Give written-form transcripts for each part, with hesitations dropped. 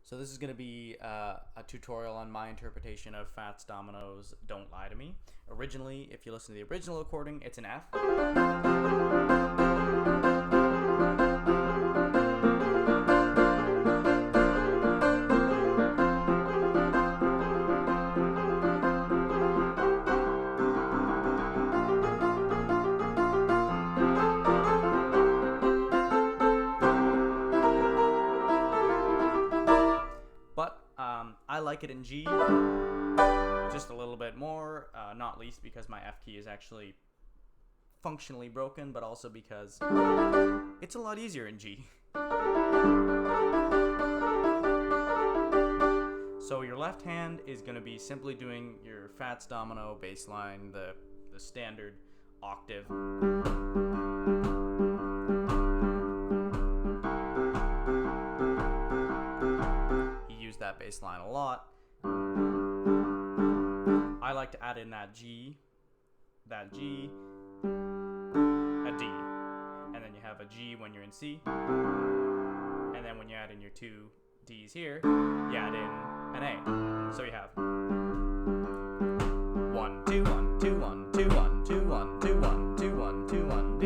So this is going to be a tutorial on my interpretation of Fats Domino's Don't Lie to Me. Originally, if you listen to the original recording, it's an F. But I like it in G just a little bit more, not least because my F key is actually functionally broken, but also because it's a lot easier in G. So your left hand is going to be simply doing your Fats Domino bass line, the standard octave. That bass line a lot. I like to add in that G, a D, and then you have a G when you're in C, and then when you add in your two Ds here, you add in an A. So you have 1 2 1 2 1 2 1 2 1 2 1 2 1 2 1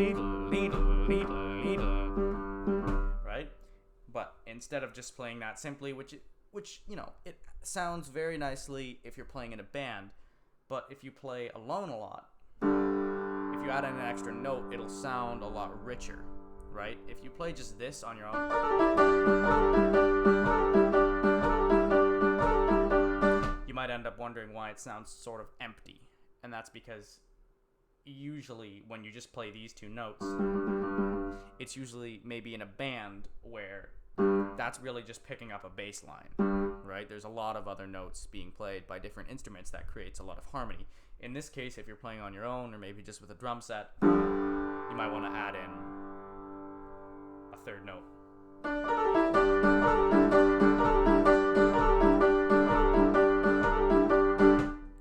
right? But instead of just playing that simply, which you know, it sounds very nicely if you're playing in a band, but if you play alone a lot, if you add in an extra note, it'll sound a lot richer, right? If you play just this on your own, you might end up wondering why it sounds sort of empty, and that's because usually when you just play these two notes, it's usually maybe in a band where that's really just picking up a bass line, right? There's a lot of other notes being played by different instruments that creates a lot of harmony. In this case, if you're playing on your own or maybe just with a drum set, you might want to add in a third note.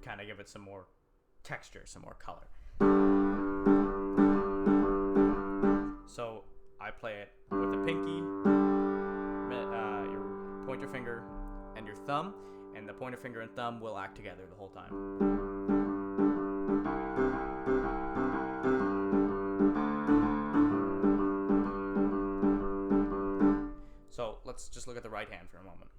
Kind of give it some more texture, some more color. So I play it with the pinky, your pointer finger, and your thumb, and the pointer finger and thumb will act together the whole time. So let's just look at the right hand for a moment.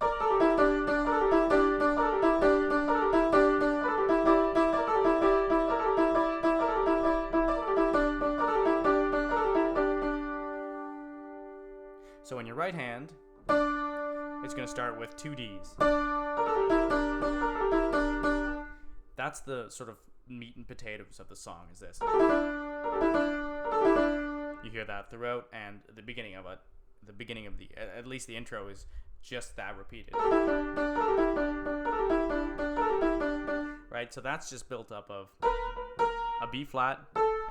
So in your right hand, it's going to start with two Ds. That's the sort of meat and potatoes of the song, is this. You hear that throughout, and the beginning of it, at least the intro, is just that repeated. Right, so that's just built up of a B flat,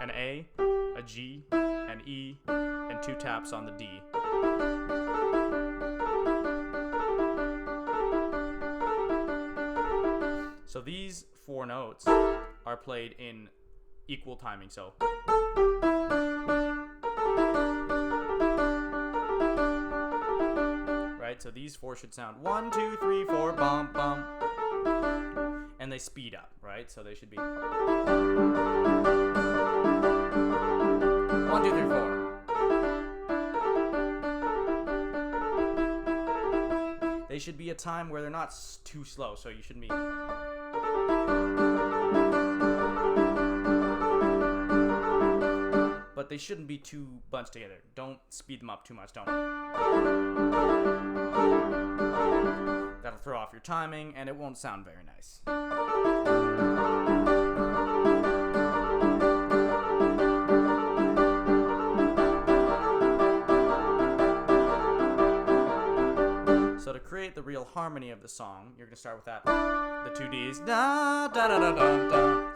an A, a G, an E, and two taps on the D. So these four notes are played in equal timing. So right, so these four should sound 1 2 3 4 bum bum, and they speed up, right? So they should be 1 2 3 4. They should be a time where they're not too slow, so you shouldn't be. But they shouldn't be too bunched together. Don't speed them up too much, don't. That'll throw off your timing, and it won't sound very nice. So to create the real harmony of the song, you're going to start with that, the two Ds, da da da da da da.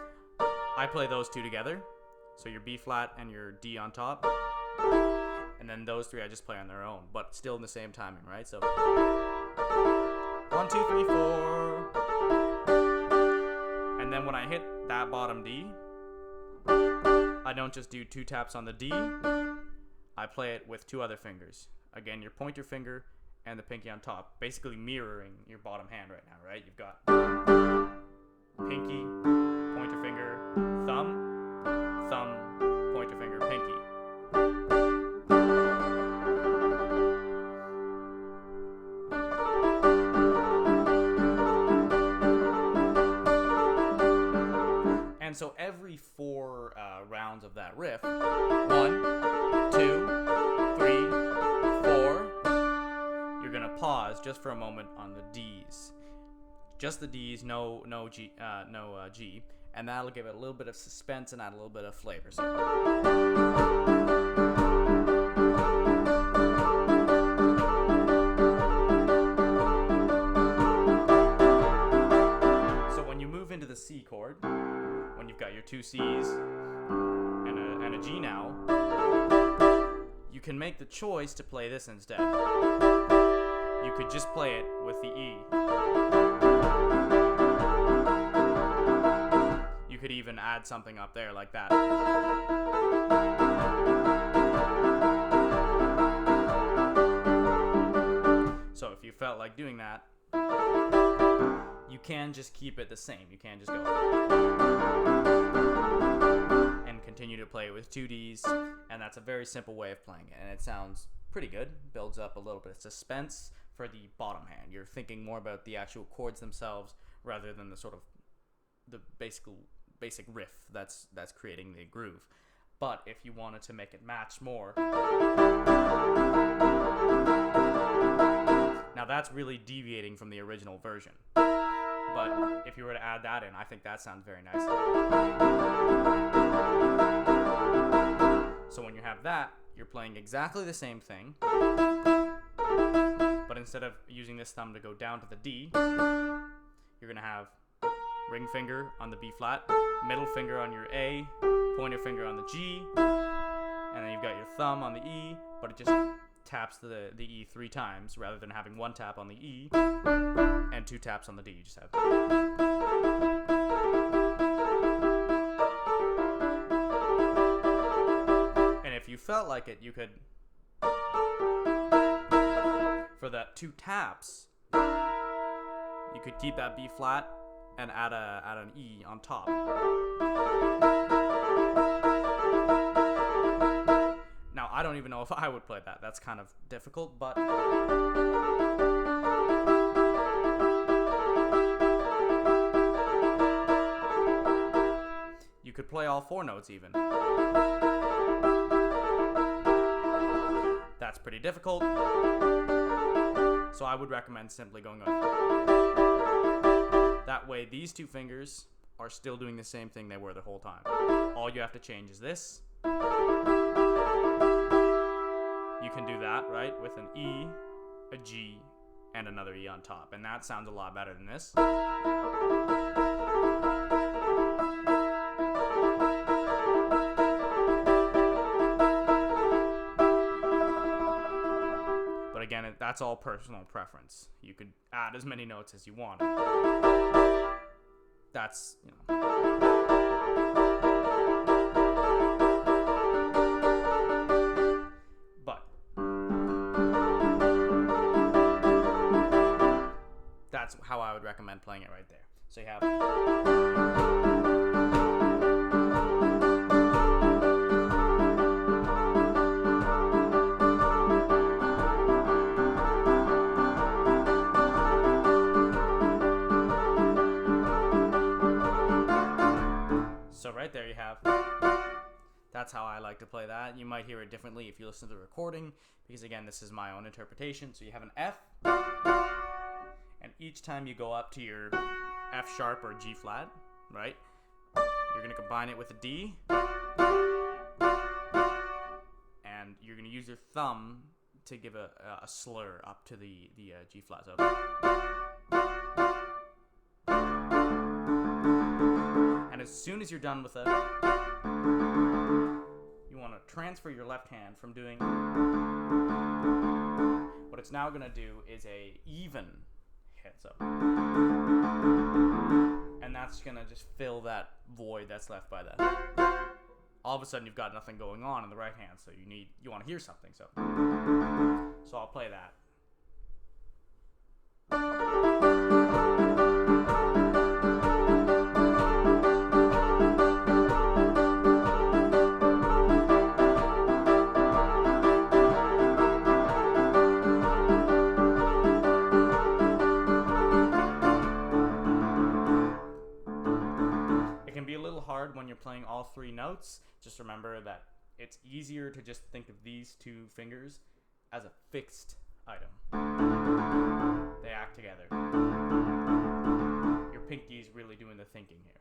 I play those two together, so your B flat and your D on top, and then those three I just play on their own, but still in the same timing, right? So 1 2 3 4, and then when I hit that bottom D, I don't just do two taps on the D, I play it with two other fingers. Again, your pointer finger and the pinky on top, basically mirroring your bottom hand right now, right? You've got pinky, pointer finger, thumb, thumb, pointer finger, pinky. And so every 4 rounds of that riff, 1, 2, 3, 4, you're gonna pause just for a moment on the D's, just the D's, no G, G, and that'll give it a little bit of suspense and add a little bit of flavor. So when you move into the C chord, when you've got your 2 C's and a G now, you can make the choice to play this instead. You could just play it with the E. You could even add something up there like that. So if you felt like doing that, you can just keep it the same. You can just go and continue to play it with 2 Ds, and that's a very simple way of playing it, and it sounds pretty good. Builds up a little bit of suspense for the bottom hand. You're thinking more about the actual chords themselves rather than the sort of the basic riff that's creating the groove. But if you wanted to make it match more, now that's really deviating from the original version. But if you were to add that in, I think that sounds very nice. So when you have that, you're playing exactly the same thing, but instead of using this thumb to go down to the D, you're going to have ring finger on the B flat, middle finger on your A, pointer finger on the G, and then you've got your thumb on the E, but it just taps the E 3 times rather than having 1 tap on the E and 2 taps on the D. You just have. And if you felt like it, you could, for that 2 taps, you could keep that B flat and add an E on top. Now, I don't even know if I would play that. That's kind of difficult, but you could play all 4 notes even. That's pretty difficult, so I would recommend simply going with. That way, these 2 fingers are still doing the same thing they were the whole time. All you have to change is this. You can do that, right, with an E, a G, and another E on top, and that sounds a lot better than this. But again, that's all personal preference. You could add as many notes as you want. That's, But that's how I would recommend playing it right there. So you have. So right there you have. That's how I like to play that. You might hear it differently if you listen to the recording, because again, this is my own interpretation. So you have an F, and each time you go up to your F sharp or G flat, right, you're going to combine it with a D, and you're going to use your thumb to give a slur up to the G flat. So. And as soon as you're done with it, you want to transfer your left hand from doing. What it's now going to do is a even hit. So. And that's going to just fill that void that's left by that. All of a sudden, you've got nothing going on in the right hand, so you want to hear something. So I'll play that. all three notes, just remember that it's easier to just think of these two fingers as a fixed item. They act together. Your pinky's really doing the thinking here.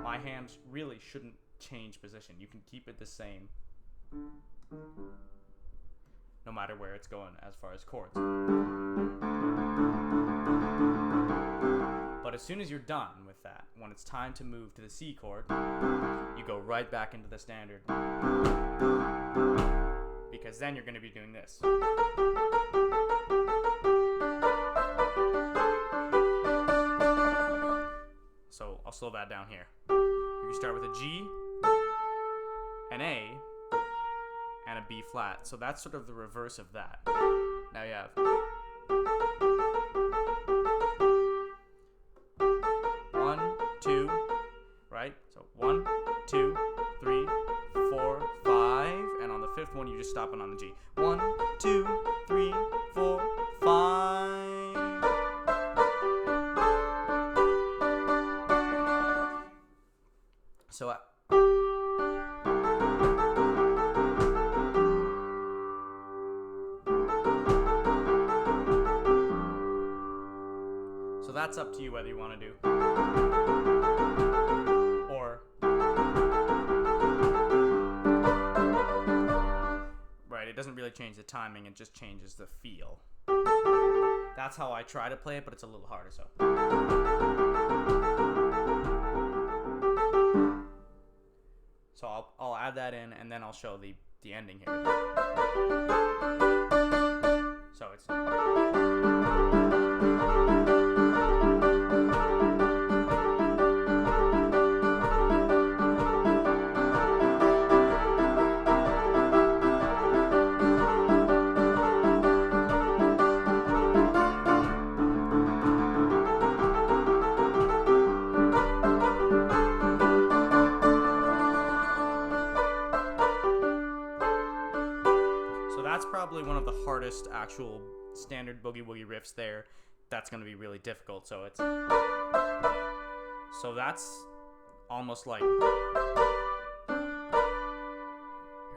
My hands really shouldn't change position. You can keep it the same no matter where it's going as far as chords. But as soon as you're done with that, when it's time to move to the C chord, you go right back into the standard. Because then you're going to be doing this. So I'll slow that down here. You start with a G, an A, and a B flat. So that's sort of the reverse of that. Now you have 1, 2, right? So 1, 2, 3, 4, 5, and on the fifth one you just stop it on the G. 1, 2, 3, 4, 5. So that's up to you whether you want to do. Or right, it doesn't really change the timing, it just changes the feel. That's how I try to play it, but it's a little harder, so. So I'll add that in, and then I'll show the ending here. So it's. That's probably one of the hardest actual standard boogie woogie riffs there. That's going to be really difficult. So that's almost like your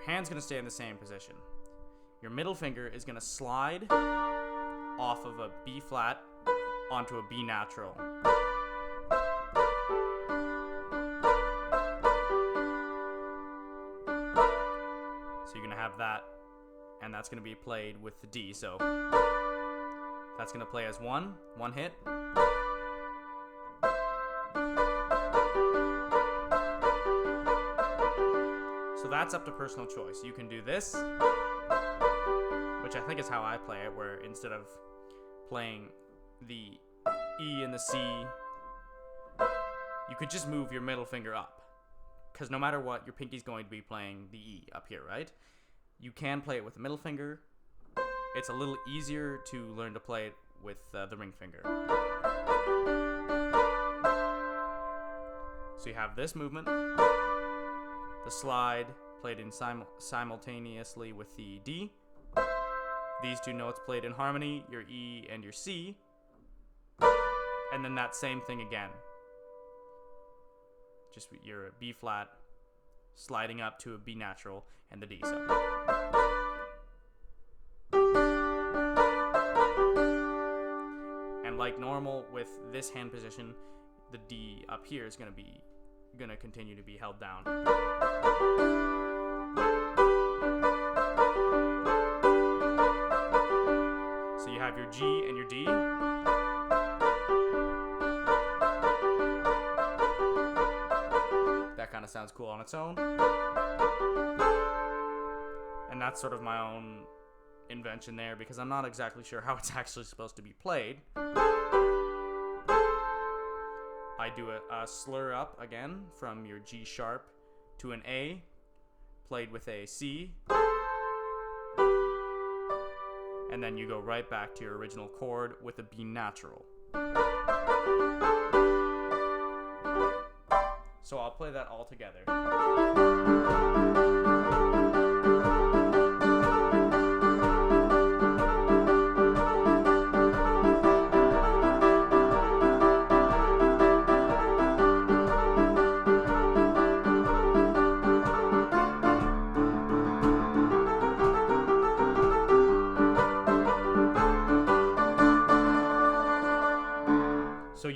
hand's going to stay in the same position. Your middle finger is going to slide off of a B flat onto a B natural. So you're going to have that. And that's going to be played with the D, so that's going to play as one hit. So that's up to personal choice. You can do this, which I think is how I play it, where instead of playing the E and the C, you could just move your middle finger up. Because no matter what, your pinky's going to be playing the E up here, right? You can play it with the middle finger. It's a little easier to learn to play it with the ring finger. So you have this movement, the slide played in simultaneously with the D, these two notes played in harmony, your E and your C, and then that same thing again. Just your B flat sliding up to a B natural and the D. So. And like normal with this hand position, the D up here is gonna continue to be held down. So you have your G and your D. That kind of sounds cool on its own. And that's sort of my own invention there, because I'm not exactly sure how it's actually supposed to be played. I do a slur up again from your G sharp to an A, played with a C, and then you go right back to your original chord with a B natural. So I'll play that all together.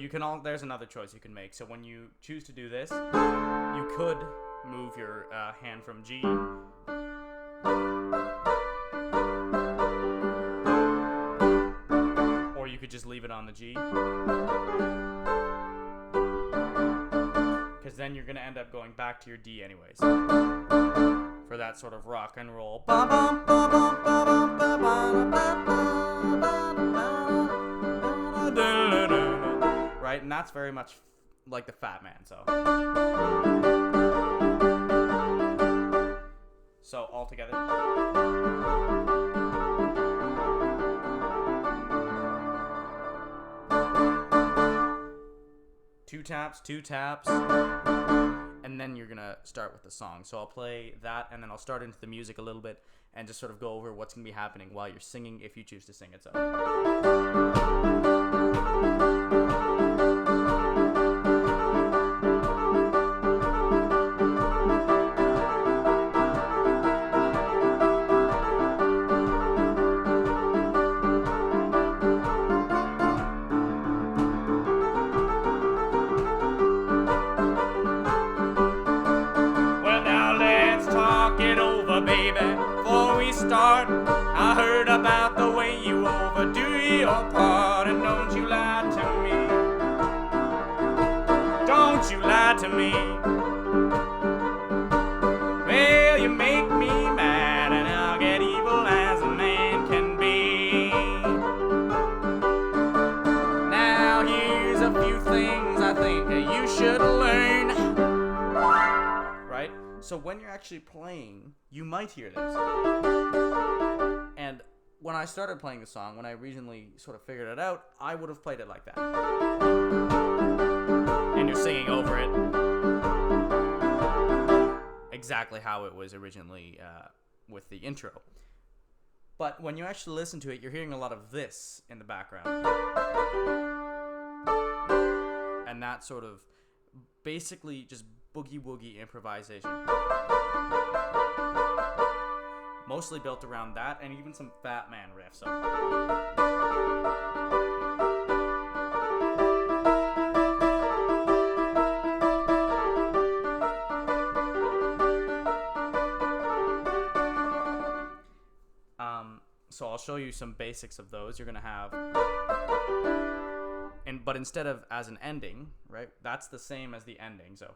you can there's another choice you can make. So when you choose to do this, you could move your hand from G, or you could just leave it on the G, because then you're gonna end up going back to your D anyways, for that sort of rock and roll. Right, and that's very much like the Fat Man. So all together. Two taps, and then you're gonna start with the song. So I'll play that, and then I'll start into the music a little bit, and just sort of go over what's gonna be happening while you're singing, if you choose to sing it. So. Start. I heard about the way you overdo your part, and don't you lie to me. Don't you lie to me. Well, you make me mad, and I'll get evil as a man can be. Now here's a few things I think you should learn. Right? So when you're actually playing, you might hear this. And when I started playing the song, when I originally sort of figured it out, I would have played it like that. And you're singing over it exactly how it was originally with the intro. But when you actually listen to it, you're hearing a lot of this in the background. And that sort of basically just boogie-woogie improvisation. Mostly built around that, and even some Fat Man riffs. So I'll show you some basics of those. You're gonna have, but instead of as an ending, right? That's the same as the ending. So.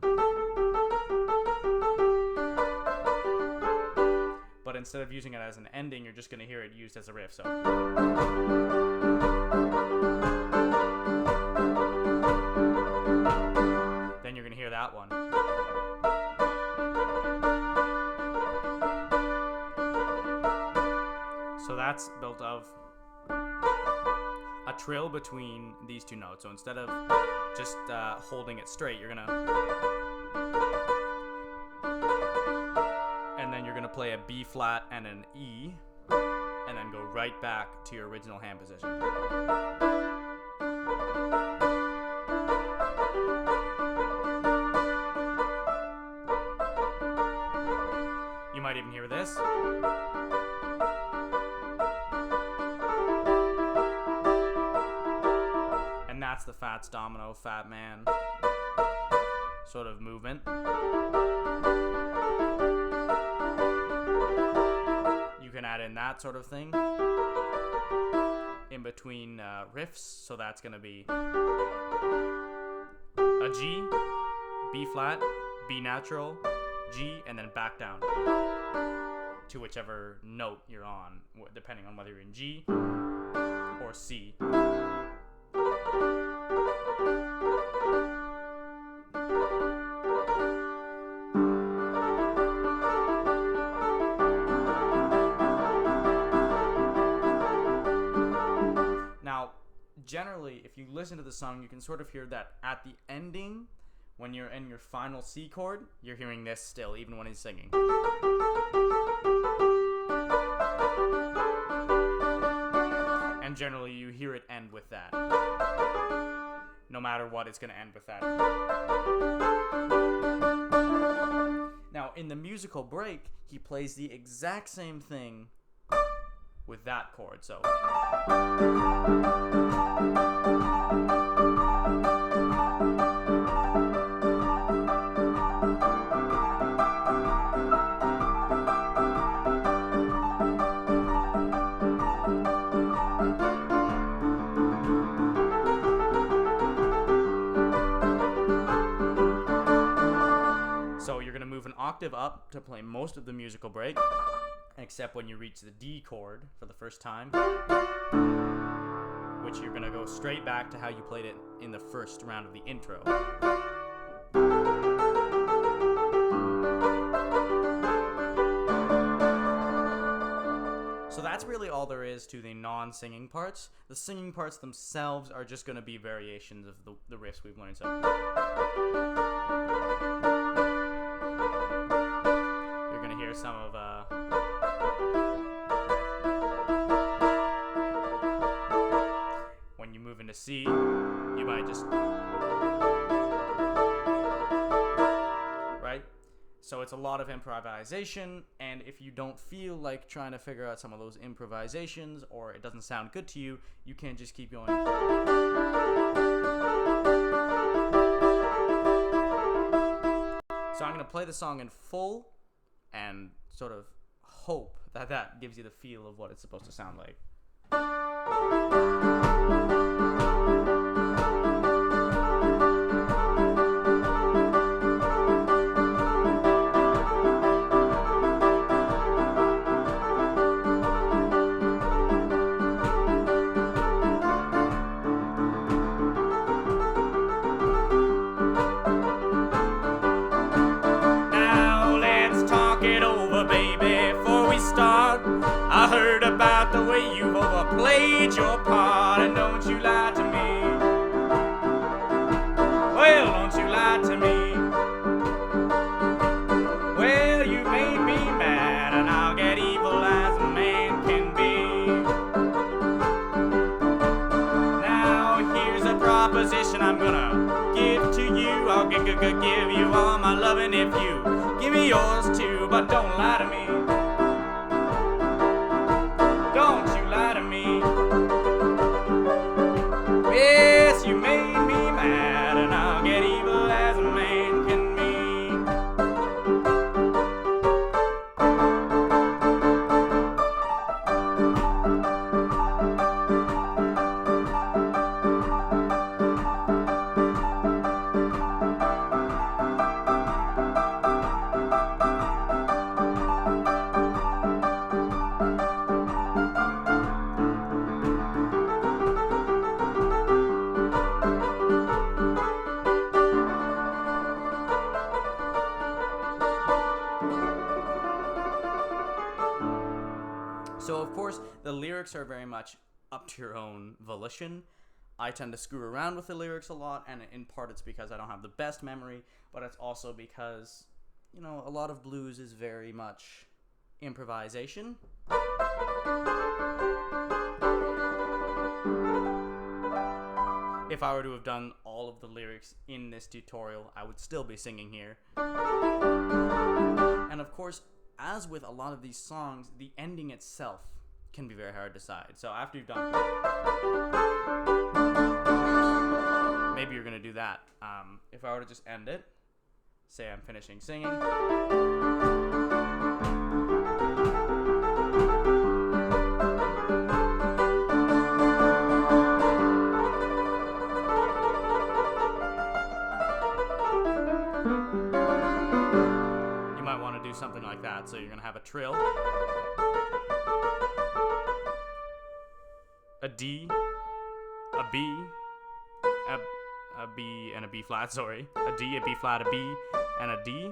But instead of using it as an ending, you're just going to hear it used as a riff. So. Then you're going to hear that one. So that's built of a trill between these two notes. So instead of just holding it straight, you're going to... And then you're going to play a B flat and an E, and then go right back to your original hand position. You might even hear this. And that's the Fats Domino, Fat Man sort of movement. You can add in that sort of thing in between riffs, so that's going to be a G, B flat, B natural, G, and then back down to whichever note you're on, depending on whether you're in G or C. Generally, if you listen to the song, you can sort of hear that at the ending, when you're in your final C chord, you're hearing this still, even when he's singing. And generally, you hear it end with that. No matter what, it's going to end with that. Now, in the musical break, he plays the exact same thing with that chord, so. octave up to play most of the musical break, except when you reach the D chord for the first time, which you're going to go straight back to how you played it in the first round of the intro. So that's really all there is to the non-singing parts. The singing parts themselves are just going to be variations of the riffs we've learned. So you're going to hear some of when you move into C, you might just, right? So it's a lot of improvisation, and if you don't feel like trying to figure out some of those improvisations, or it doesn't sound good to you, you can just keep going. So I'm going to play the song in full and sort of hope that that gives you the feel of what it's supposed to sound like. I heard about the way you've overplayed your part, and don't you lie to me. Well, don't you lie to me. Well, you made me mad, and I'll get evil as a man can be. Now here's a proposition I'm gonna give to you. I'll give you all my loving if you give me yours too, but don't lie to me. Don't you lie to me. Yes, you made me mad, and I'll get evil as a man can be. So, of course, the lyrics are very much up to your own volition. I tend to screw around with the lyrics a lot, and in part it's because I don't have the best memory, but it's also because, you know, a lot of blues is very much improvisation. If I were to have done all of the lyrics in this tutorial, I would still be singing here. And of course, as with a lot of these songs, the ending itself can be very hard to decide. So after you've done, maybe you're going to do that. If I were to just end it, say I'm finishing singing. Something like that. So you're going to have a trill, a D, a B, a B and a B flat, sorry. A D, a B flat, a B, and a D.